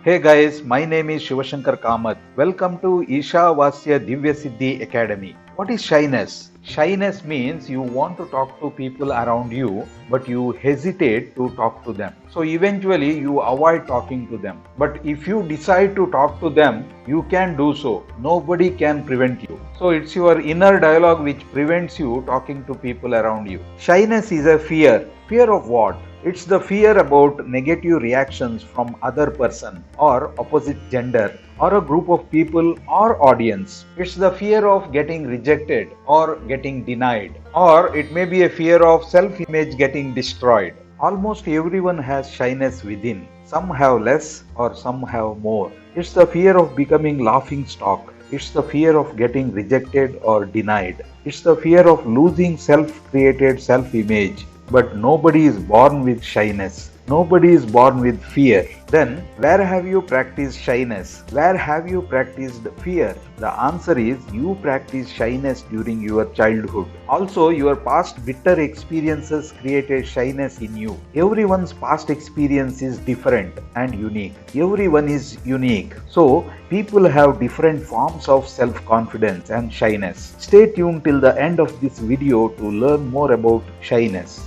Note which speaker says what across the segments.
Speaker 1: Hey guys, my name is Shivashankar Kamath. Welcome to Isha Vasya Divya Siddhi Academy. What is shyness? Shyness means you want to talk to people around you, but you hesitate to talk to them. So eventually you avoid talking to them. But if you decide to talk to them, you can do so. Nobody can prevent you. So it's your inner dialogue which prevents you talking to people around you. Shyness is a fear. Fear of what? It's the fear about negative reactions from other person or opposite gender or a group of people or audience. It's the fear of getting rejected or getting denied, or it may be a fear of self-image getting destroyed. Almost everyone has shyness within. Some have less or some have more. It's the fear of becoming laughing stock. It's the fear of getting rejected or denied. It's the fear of losing self-created self-image. But nobody is born with shyness. Nobody is born with fear. Then, where have you practiced shyness? Where have you practiced fear? The answer is you practiced shyness during your childhood. Also, your past bitter experiences created shyness in you. Everyone's past experience is different and unique. Everyone is unique. So, people have different forms of self-confidence and shyness. Stay tuned till the end of this video to learn more about shyness.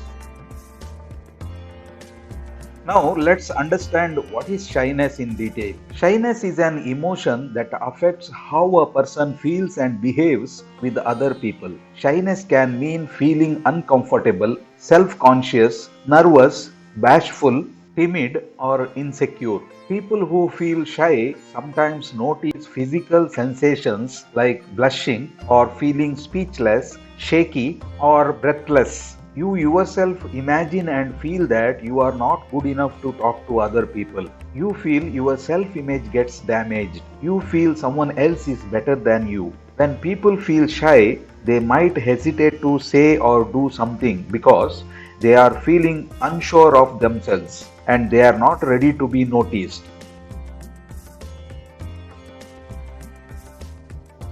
Speaker 1: Now let's understand what is shyness in detail. Shyness is an emotion that affects how a person feels and behaves with other people. Shyness can mean feeling uncomfortable, self-conscious, nervous, bashful, timid or insecure. People who feel shy sometimes notice physical sensations like blushing or feeling speechless, shaky or breathless. You yourself imagine and feel that you are not good enough to talk to other people. You feel your self image gets damaged. You feel someone else is better than you. When people feel shy, they might hesitate to say or do something because they are feeling unsure of themselves and they are not ready to be noticed.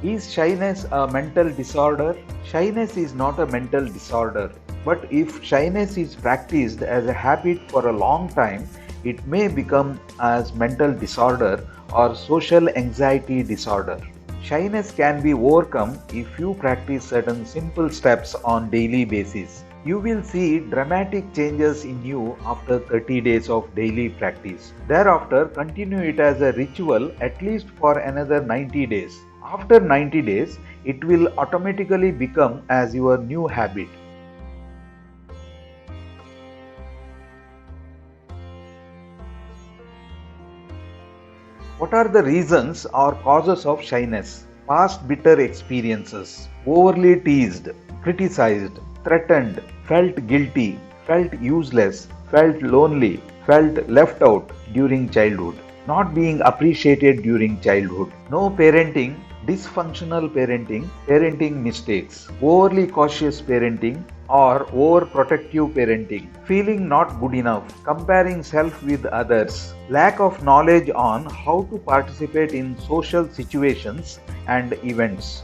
Speaker 1: Is shyness a mental disorder? Shyness is not a mental disorder. But if shyness is practiced as a habit for a long time, it may become as mental disorder or social anxiety disorder. Shyness can be overcome if you practice certain simple steps on daily basis. You will see dramatic changes in you after 30 days of daily practice. Thereafter, continue it as a ritual at least for another 90 days. After 90 days, it will automatically become as your new habit. What are the reasons or causes of shyness? Past bitter experiences, overly teased, criticized, threatened, felt guilty, felt useless, felt lonely, felt left out during childhood, not being appreciated during childhood, no parenting, dysfunctional parenting, parenting mistakes, overly cautious parenting, or overprotective parenting, feeling not good enough, comparing self with others, lack of knowledge on how to participate in social situations and events.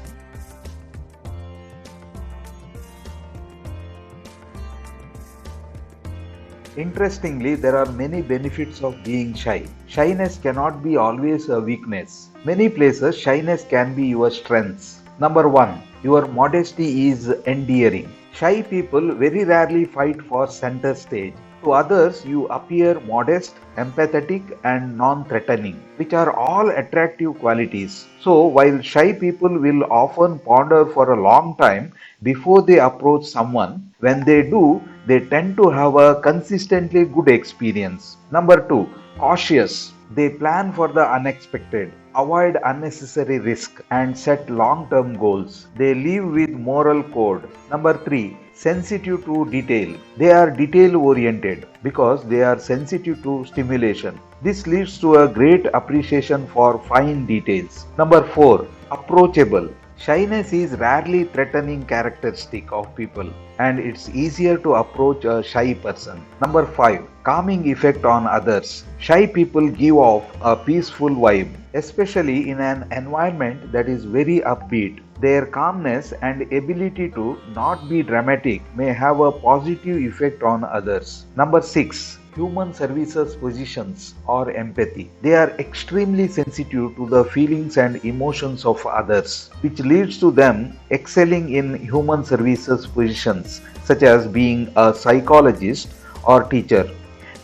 Speaker 1: Interestingly, there are many benefits of being shy. Shyness cannot be always a weakness. Many places, shyness can be your strengths. Number one, your modesty is endearing. Shy people very rarely fight for center stage. To others, you appear modest, empathetic, and non threatening, which are all attractive qualities. So, while shy people will often ponder for a long time before they approach someone, when they do, they tend to have a consistently good experience. Number two, cautious. They plan for the unexpected, avoid unnecessary risk, and set long term goals. They live with moral code. Number three, sensitive to detail. They are detail oriented because they are sensitive to stimulation. This leads to a great appreciation for fine details. Number four, approachable. Shyness is rarely threatening characteristic of people and it's easier to approach a shy person. Number 5. Calming effect on others. Shy people give off a peaceful vibe, especially in an environment that is very upbeat. Their calmness and ability to not be dramatic may have a positive effect on others. Number 6. human services positions or empathy. They are extremely sensitive to the feelings and emotions of others, which leads to them excelling in human services positions such as being a psychologist or teacher.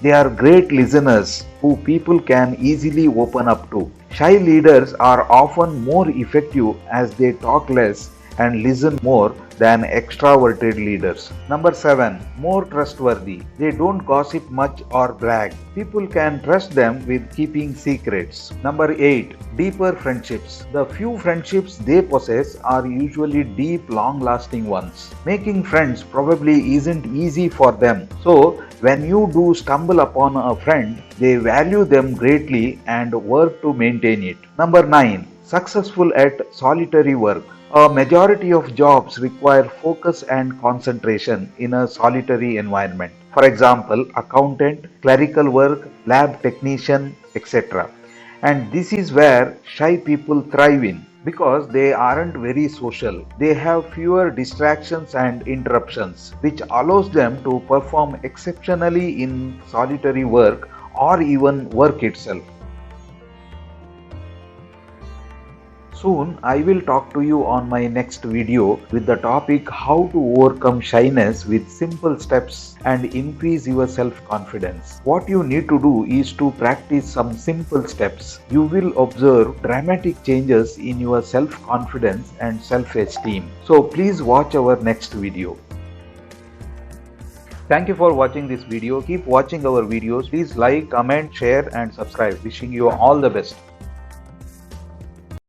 Speaker 1: They are great listeners who people can easily open up to. Shy leaders are often more effective as they talk less and listen more than extroverted leaders. Number 7. More trustworthy. They don't gossip much or brag. People can trust them with keeping secrets. Number 8. Deeper friendships. The few friendships they possess are usually deep, long lasting ones. Making friends probably isn't easy for them. So, when you do stumble upon a friend, they value them greatly and work to maintain it. Number 9. Successful at solitary work. A majority of jobs require focus and concentration in a solitary environment. For example, accountant, clerical work, lab technician, etc. And this is where shy people thrive in because they aren't very social. They have fewer distractions and interruptions, which allows them to perform exceptionally in solitary work or even work itself. Soon I will talk to you on my next video with the topic how to overcome shyness with simple steps and increase your self-confidence. What you need to do is to practice some simple steps. You will observe dramatic changes in your self-confidence and self-esteem. So please watch our next video. Thank you for watching this video. Keep watching our videos. Please like, comment, share and subscribe. Wishing you all the best.